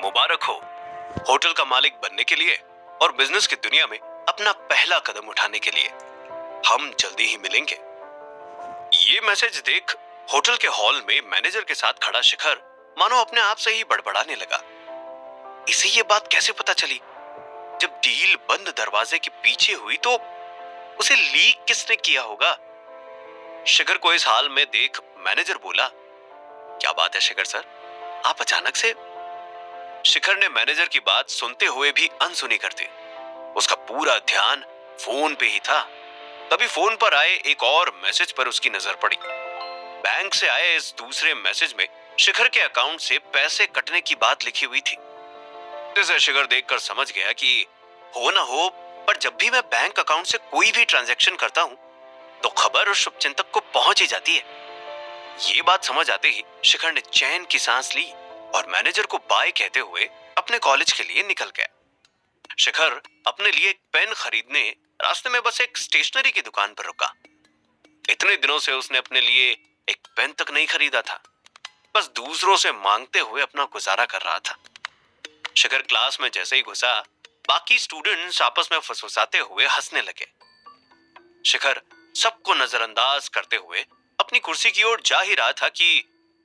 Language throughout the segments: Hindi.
मुबारक हो होटल का मालिक बनने के लिए और बिजनेस की दुनिया में अपना पहला कदम उठाने के लिए। हम जल्दी ही मिलेंगे। ये मैसेज देख होटल के हॉल में मैनेजर के साथ खड़ा शिखर मानो अपने आप से ही बड़बड़ाने लगा। इसे ये बात कैसे पता चली? जब डील बंद दरवाजे के पीछे हुई तो उसे लीक किसने किया होगा? शिखर को इस हाल में देख मैनेजर बोला, क्या बात है शिखर सर, आप अचानक से? शिखर ने मैनेजर की बात सुनते हुए भी अनसुनी कर दी। उसका पूरा ध्यान फोन पे ही था। तभी फोन पर आए एक और मैसेज पर उसकी नजर पड़ी। बैंक से आए इस दूसरे मैसेज में शिखर के अकाउंट से पैसे कटने की बात लिखी हुई थी। जिसे शिखर देखकर समझ गया कि हो ना हो, पर जब भी मैं बैंक अकाउंट से कोई भी ट्रांजैक्शन करता हूं तो खबर उस शुभचिंतक को पहुंच ही जाती है। ये बात समझ आते ही शिखर ने चैन की सांस ली और मैनेजर को बाय कहते हुए अपने कॉलेज के लिए निकल गया। शिखर अपने लिए एक पेन खरीदने रास्ते में बस एक स्टेशनरी की दुकान पर रुका। इतने दिनों से उसने अपने लिए एक पेन तक नहीं खरीदा था, बस दूसरों से मांगते हुए अपना गुजारा कर रहा था। शिखर क्लास में जैसे ही घुसा, बाकी स्टूडेंट्स आपस में फुसफुसाते हुए हंसने लगे। शिखर सबको नजरअंदाज करते हुए अपनी कुर्सी की ओर जा ही रहा था कि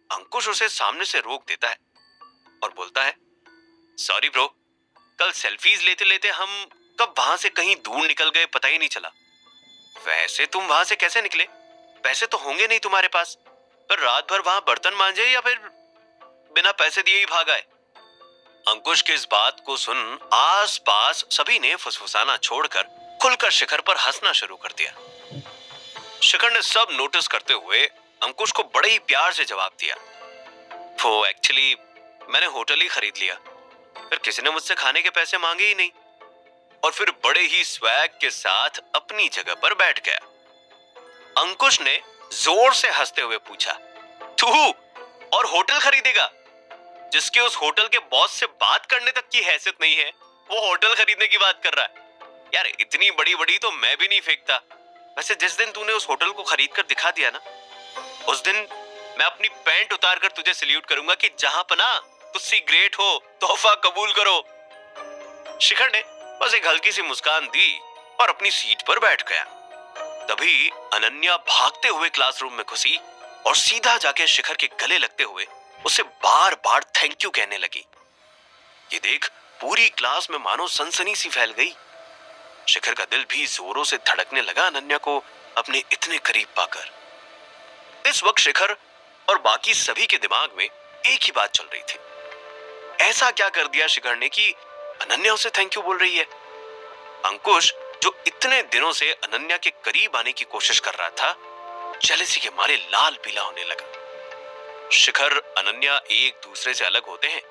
अंकुश उसे सामने से रोक देता है और बोलता है, सॉरी ब्रो, कल सेल्फीज लेते लेते हम कब वहां से कहीं दूर निकल गए पता ही नहीं चला। वैसे तुम वहां से कैसे निकले? पैसे तो होंगे नहीं तुम्हारे पास, पर रात भर वहां बर्तन मांजे या फिर बिना पैसे दिए ही भाग आए? अंकुश की इस बात को सुन आस पास सभी ने फुसफुसाना छोड़कर खुलकर शिखर पर हंसना शुरू कर दिया। शिखर ने सब नोटिस करते हुए अंकुश को बड़े ही प्यार से जवाब दिया, वो एक्चुअली मैंने होटल ही खरीद लिया, फिर किसी ने मुझसे खाने के पैसे मांगे ही नहीं। और फिर बड़े ही स्वैग के साथ अपनी जगह पर बैठ गया। अंकुश ने जोर से हंसते हुए पूछा, तू और होटल खरीदेगा? जिसके उस होटल के बॉस से बात करने तक की हैसियत नहीं है, वो होटल खरीदने की बात कर रहा है। यार इतनी बड़ी बड़ी तो मैं भी नहीं फेंकता। वैसे जिस दिन तूने उस होटल को खरीद कर दिखा दिया ना, उस दिन मैं अपनी पैंट उतार कर तुझे सल्यूट करूंगा कि जहां पना तुझसे ग्रेट हो, तोहफा कबूल करो। शिखर ने बस एक हल्की सी मुस्कान दी और अपनी सीट पर बैठ गया। तभी अनन्या भागते हुए क्लासरूम में घुसी और सीधा जाके शिखर के गले लगते हुए उसे बार बार थैंक यू कहने लगी। ये देख पूरी क्लास में मानो सनसनी सी फैल गई। शिखर का दिल भी जोरों से धड़कने लगा अनन्या को अपने इतने करीब पाकर। इस वक्त शिखर और बाकी सभी के दिमाग में एक ही बात चल रही थी, ऐसा क्या कर दिया शिखर ने कि अनन्या उसे थैंक यू बोल रही है? अंकुश जो इतने दिनों से अनन्या के करीब आने की कोशिश कर रहा था, जेलसी के मारे लाल पीला होने लगा। शिखर अनन्या एक दूसरे से अलग होते हैं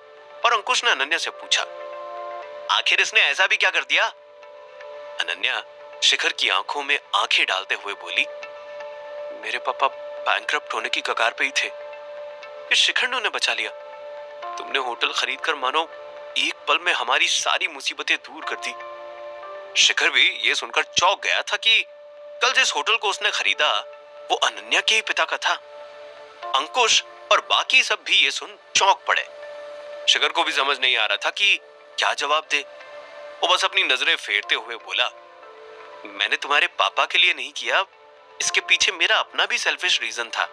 और अंकुश ने अनन्या से पूछा, आखिर इसने ऐसा भी क्या कर दिया? अनन्या शिखर की आंखों में आंखें डालते हुए बोली, मेरे पापा बैंकरप्ट होने की कगार पे ही थे, फिर शिखर ने उन्हें बचा लिया। तुमने होटल खरीदकर मानो एक पल में हमारी सारी मुसीबतें दूर कर दी। शिखर भी ये सुनकर चौंक गया था कि कल जिस होटल को उसने खरीदा वो अनन्या के ही पिता का था। अंकुश और बाकी सब भी ये सुन चौंक पड़े। शिखर को भी समझ नहीं आ रहा था कि क्या जवाब दे। वो बस अपनी नजरें फेरते हुए बोला, मैंने तुम्हारे पापा के लिए नहीं किया, इसके पीछे मेरा अपना भी सेल्फिश रीजन था।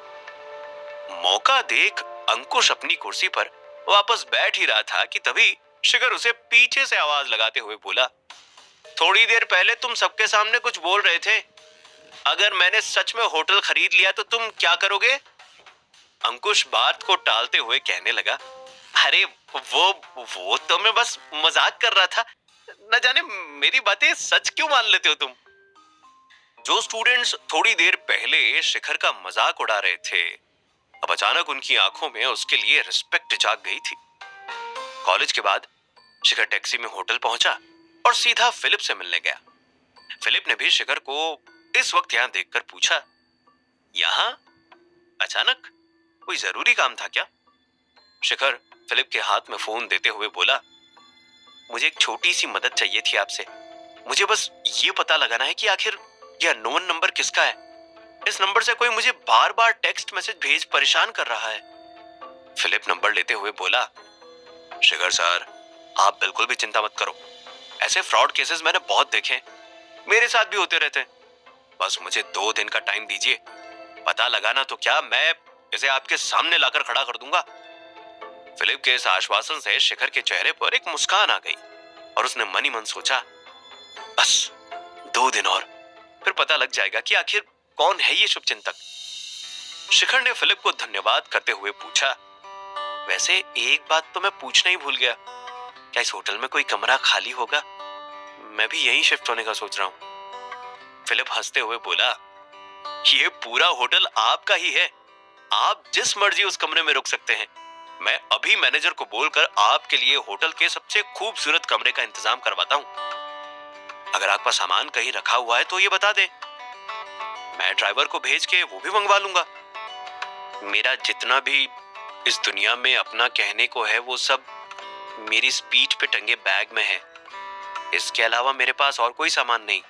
मौका देख अंकुश अपनी कुर्सी पर वापस बैठ ही रहा था कि तभी शिखर उसे पीछे से आवाज लगाते हुए बोला, थोड़ी देर पहले तुम सबके सामने कुछ बोल रहे थे, अगर मैंने सच में होटल खरीद लिया तो तुम क्या करोगे? अंकुश बात को टालते हुए कहने लगा, अरे वो तो मैं बस मजाक कर रहा था, न जाने मेरी बातें सच क्यों मान लेते हो तुम। जो स्टूडेंट्स थोड़ी देर पहले शिखर का मजाक उड़ा रहे थे, अब अचानक उनकी आंखों में उसके लिए रिस्पेक्ट जाग गई थी। कॉलेज के बाद शिखर टैक्सी में होटल पहुंचा और सीधा फिलिप से मिलने गया। फिलिप ने भी शिखर को इस वक्त यहां देखकर पूछा, यहां अचानक कोई जरूरी काम था क्या? शिखर फिलिप के हाथ में फोन देते हुए बोला, मुझे एक छोटी सी मदद चाहिए थी आपसे। मुझे बस ये पता लगाना है कि आखिर यह अननोन नंबर किसका है। इस नंबर से कोई मुझे बार बार टेक्स्ट मैसेज भेज परेशान कर रहा है। फिलिप नंबर लेते हुए बोला, शिखर सर, आप बिल्कुल भी चिंता मत करो। ऐसे फ्रॉड केसेस मैंने बहुत देखे हैं, मेरे साथ भी होते रहते हैं। बस मुझे 2 दिन का टाइम दीजिए, पता लगाना तो क्या, मैं इसे आपके सामने लाकर खड़ा कर दूंगा। फिलिप के इस आश्वासन से शिखर के चेहरे पर एक मुस्कान आ गई और उसने मन ही मन सोचा, बस 2 दिन और, फिर पता लग जाएगा कि आखिर कौन है ये शुभचिंतक। शिखर ने फिलिप को धन्यवाद करते हुए पूछा, वैसे एक बात तो मैं पूछना ही भूल गया, क्या इस होटल में कोई कमरा खाली होगा? मैं भी यहीं शिफ्ट होने का सोच रहा हूँ। फिलिप हंसते हुए बोला, ये पूरा होटल आपका ही है, आप जिस मर्जी उस कमरे में रुक सकते हैं। मैं अभी मैनेजर को बोलकर आपके लिए होटल के सबसे खूबसूरत कमरे का इंतजाम करवाता हूँ। अगर आपका सामान कहीं रखा हुआ है तो ये बता दे, मैं ड्राइवर को भेज के वो भी मंगवा लूंगा। मेरा जितना भी इस दुनिया में अपना कहने को है वो सब मेरी पीठ पे टंगे बैग में है, इसके अलावा मेरे पास और कोई सामान नहीं।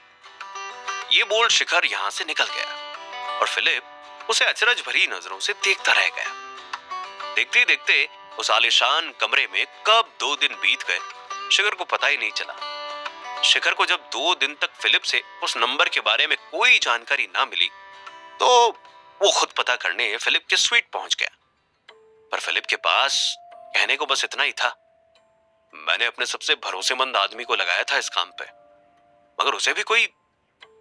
ये बोल शिखर यहाँ से निकल गया और फिलिप उसे अचरज भरी नजरों से देखता रह गया। देखते ही देखते उस आलीशान कमरे में कब 2 दिन बीत गए शिखर को पता ही नहीं चला। शिखर को जब 2 दिन तक फिलिप से उस नंबर के बारे में कोई जानकारी ना मिली तो वो खुद पता करने फिलिप के स्वीट पहुंच गया। पर फिलिप के पास कहने को बस इतना ही था, मैंने अपने सबसे भरोसेमंद आदमी को लगाया था इस काम पे, मगर उसे भी कोई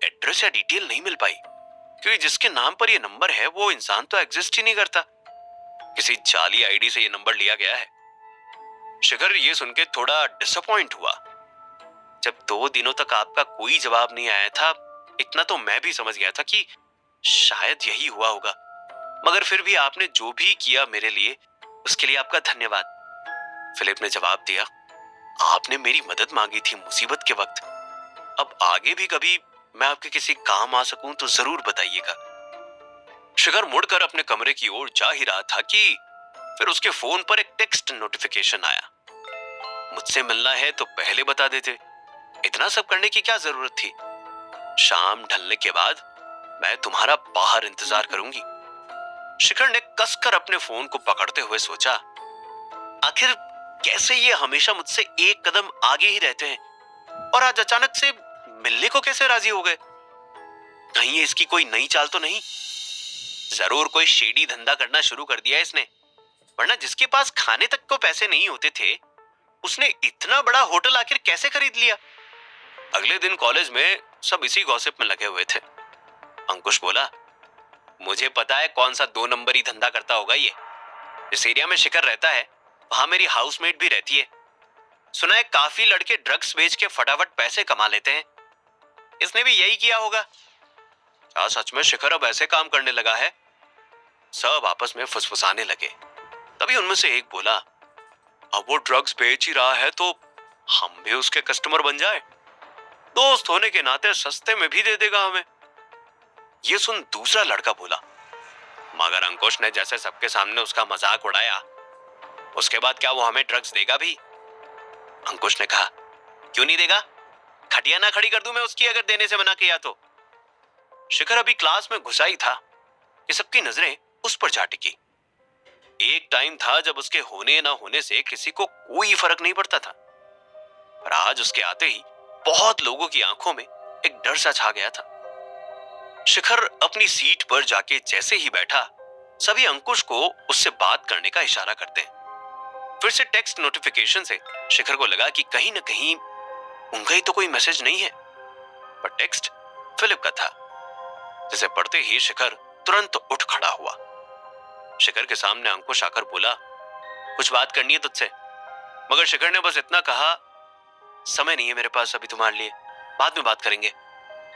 एड्रेस या डिटेल नहीं मिल पाई, क्योंकि जिसके नाम पर ये नंबर है वो इंसान तो एग्जिस्ट ही नहीं करता, किसी जाली आईडी से ये नंबर लिया गया है। शिखर ये सुन के थोड़ा डिसअपॉइंट हुआ। जब 2 दिनों तक आपका कोई जवाब नहीं आया था, इतना तो मैं भी समझ गया था कि शायद यही हुआ होगा, मगर फिर भी आपने जो भी किया मेरे लिए उसके लिए आपका धन्यवाद। फिलिप ने जवाब दिया, आपने मेरी मदद मांगी थी मुसीबत के वक्त, अब आगे भी कभी मैं आपके किसी काम आ सकूं तो जरूर बताइएगा। शिखर मुड़कर अपने कमरे की ओर जा ही रहा था कि फिर उसके फोन पर एक टेक्स्ट नोटिफिकेशन आया, मुझसे मिलना है तो पहले बता देते, इतना सब करने की क्या जरूरत थी, शाम ढलने के बाद मैं तुम्हारा बाहर इंतजार करूंगी। शिखर ने कसकर अपने फोन को पकड़ते हुए सोचा, आखिर कैसे ये हमेशा मुझसे एक कदम आगे ही रहते हैं और आज अचानक से मिलने को कैसे राजी हो गए? कहीं ये इसकी कोई नई चाल तो नहीं? जरूर कोई शेडी धंधा करना शुरू कर दिया इसने, वरना जिसके पास खाने तक को पैसे नहीं होते थे उसने इतना बड़ा होटल आखिर कैसे खरीद लिया? अगले दिन कॉलेज में सब इसी गॉसिप में लगे हुए थे। अंकुश बोला, मुझे पता है कौन सा 2 नंबरी धंधा करता होगा ये। जिस एरिया में शिखर रहता है वहां मेरी हाउसमेट भी रहती है, सुना है काफी लड़के ड्रग्स बेच के फटाफट पैसे कमा लेते हैं, इसने भी यही किया होगा। क्या सच में शिखर अब ऐसे काम करने लगा है? सब आपस में फुसफुसाने लगे। तभी उनमें से एक बोला, अब वो ड्रग्स बेच ही रहा है तो हम भी उसके कस्टमर बन जाए, दोस्त होने के नाते सस्ते में भी दे देगा हमें। ये सुन दूसरा लड़का बोला, मगर अंकुश ने जैसे सबके सामने उसका मजाक उड़ाया, उसके बाद क्या वो हमें ड्रग्स देगा भी? अंकुश ने कहा, क्यों नहीं देगा, खटिया ना खड़ी कर दूं मैं उसकी अगर देने से मना किया तो। शिखर अभी क्लास में घुसा ही था कि सबकी नजरें उस पर जा टिकी। एक टाइम था जब उसके होने ना होने से किसी को कोई फर्क नहीं पड़ता था, पर आज उसके आते ही बहुत लोगों की आंखों में एक डर सा छा गया था। शिखर अपनी सीट पर जाके जैसे ही बैठा, सभी अंकुश को उससे बात करने का इशारा करते हैं। फिर से टेक्स्ट नोटिफिकेशन से शिखर को लगा कि कहीं न कहीं उनका ही तो कोई मैसेज नहीं है, पर टेक्स्ट फिलिप का था, जिसे पढ़ते ही शिखर तुरंत उठ खड़ा हुआ। शिखर के सामने अंकुश आकर बोला, कुछ बात करनी है तुझसे। मगर शिखर ने बस इतना कहा, समय नहीं है मेरे पास अभी तुम्हारे लिए, बाद में बात करेंगे,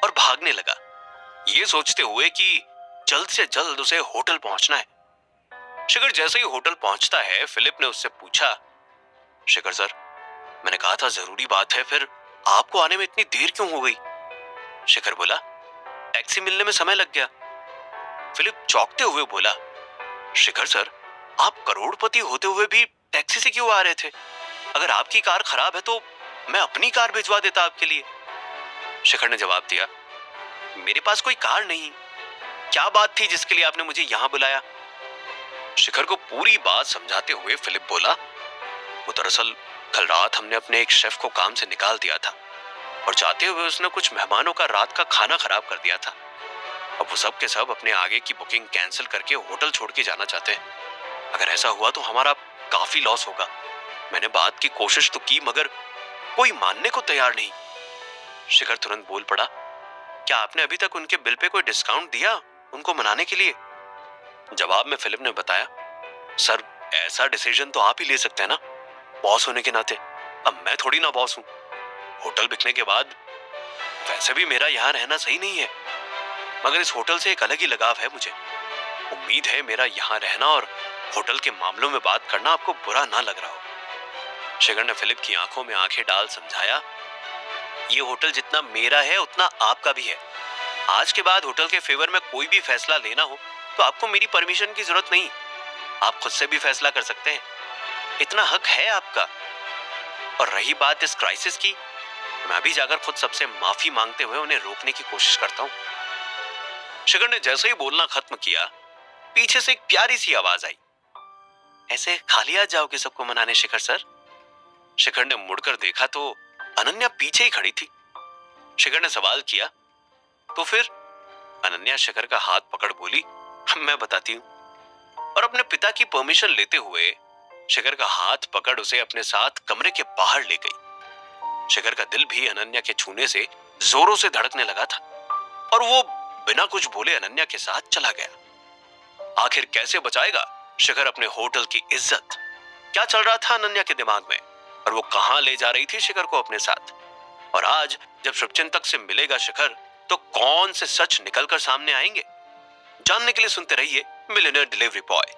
और भागने लगा, ये सोचते हुए कि जल्द से जल्द उसे होटल पहुंचना है। शिखर जैसे ही होटल पहुंचता है, फिलिप ने उससे पूछा, शिखर सर, मैंने कहा था जरूरी बात है, फिर आपको आने में इतनी देर क्यों हो गई? शिखर बोला, टैक्सी मिलने में समय लग गया। फिलिप चौंकते हुए बोला, शिखर सर, आप करोड़पति होते हुए भी टैक्सी से क्यों आ रहे थे? अगर आपकी कार खराब है तो मैं अपनी कार भिजवा देता आपके लिए। शिखर ने जवाब दिया, मेरे पास कोई कार नहीं, क्या बात थी जिसके लिए आपने मुझे यहां बुलाया? शिखर को पूरी बात समझाते हुए फिलिप बोला, वो दरअसल कल रात हमने अपने एक शेफ को काम से निकाल दिया था और जाते हुए उसने कुछ मेहमानों का रात का खाना खराब कर दिया था। अब वो सब के सब अपने आगे की बुकिंग कैंसिल करके होटल छोड़ के जाना चाहते हैं। अगर ऐसा हुआ तो हमारा काफी लॉस होगा। मैंने बात की कोशिश तो की मगर कोई मानने को तैयार नहीं। शिखर तुरंत बोल पड़ा, क्या आपने अभी तक उनके बिल पे कोई डिस्काउंट दिया उनको मनाने के लिए? जवाब में फिलिप ने बताया, सर ऐसा डिसीजन तो आप ही ले सकते हैं ना, बॉस होने के नाते। अब मैं थोड़ी ना बॉस हूं। होटल बिकने के बाद वैसे भी मेरा यहाँ रहना सही नहीं है, मगर इस होटल से एक अलग ही लगाव है मुझे। उम्मीद है मेरा यहाँ रहना और होटल के मामलों में बात करना आपको बुरा ना लग रहा हो। शिखर ने फिलिप की आंखों में आंखें डाल समझाया, ये होटल जितना मेरा है उतना आपका भी है। आज के बाद होटल के फेवर में कोई भी फैसला लेना हो तो आपको मेरी परमिशन की जरूरत नहीं, आप खुद से भी फैसला कर सकते हैं। इतना हक है आपका। और रही बात इस क्राइसिस की, मैं भी जाकर खुद सबसे माफी मांगते हुए उन्हें रोकने की कोशिश करता हूं। शिखर ने जैसे ही बोलना खत्म किया, पीछे से एक प्यारी सी आवाज आई, ऐसे खाली आ जाओगे सबको मनाने शिखर सर? शिखर ने मुड़कर देखा तो अनन्या पीछे ही खड़ी थी। शिखर ने सवाल किया, तो फिर? अनन्या शिखर का हाथ पकड़ बोली, मैं बताती हूँ। और अपने पिता की परमिशन लेते हुए शिखर का हाथ पकड़ उसे अपने साथ कमरे के बाहर ले गई। शिखर का दिल भी अनन्या के छूने से जोरों से धड़कने लगा था और वो बिना कुछ बोले अनन्या के साथ चला गया। आखिर कैसे बचाएगा शिखर अपने होटल की इज्जत? क्या चल रहा था अनन्या के दिमाग में और वो कहां ले जा रही थी शिखर को अपने साथ? और आज जब शुभचिंतक से मिलेगा शिखर तो कौन से सच निकलकर सामने आएंगे? जानने के लिए सुनते रहिए मिलियनेयर डिलीवरी बॉय।